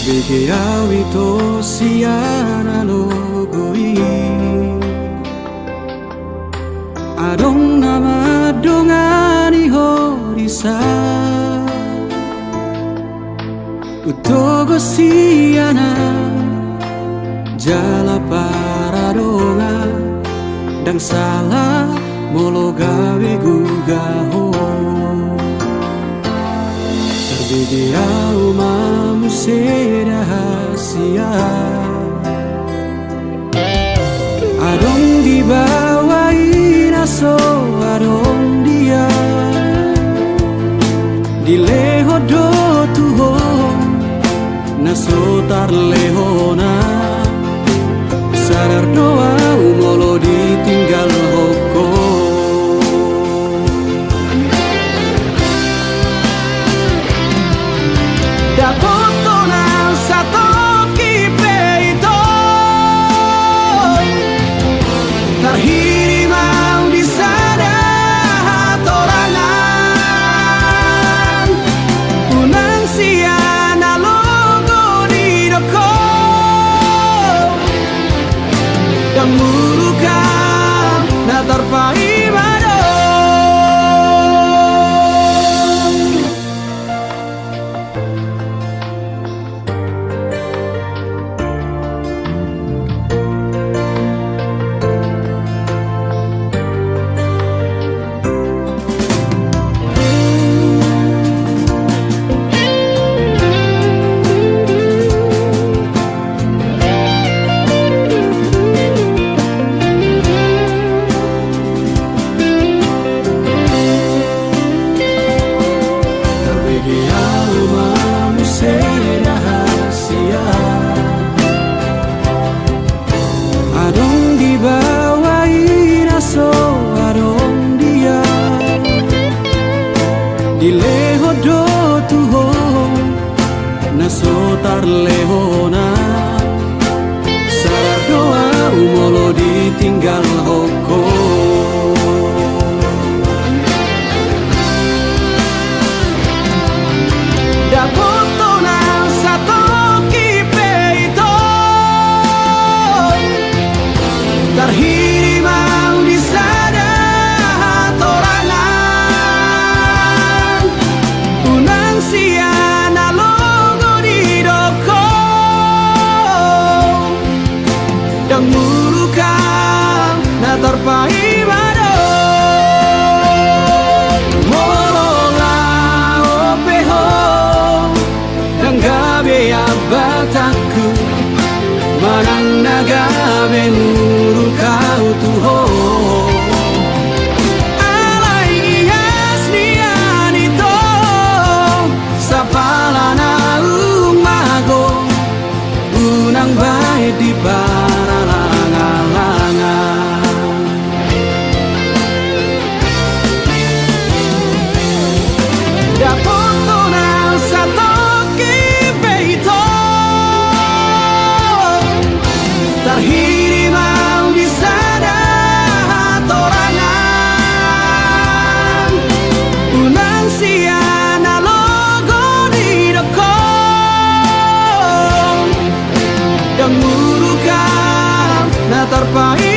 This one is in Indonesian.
Terbeke awito siana logoi Adong nama dongani horisa Utogo siana Jala paradonga Dang salah molo gawe gugaho Terbeke au mamu rahasia Adong dibawain aso adong dia Dileho do tuho naso tar lehona Sadar doa umolo ditinggal hoko Murukam na terpaimado Dileho do tuho naso tar lehona Sadar doa umolo ditinggal hoko Dapoto na sato kipeito Tarhiri mau di sana Siana logo di doko Dang murukam na terpaimado Molola opeho Dang gabe abataku Manang nagabe murukau tuho Unang baik di paralangan-langan Dapoto na sato kipeito Tarhiri mau di sana torangan Unang siana logo di doko Murukam na terpaimado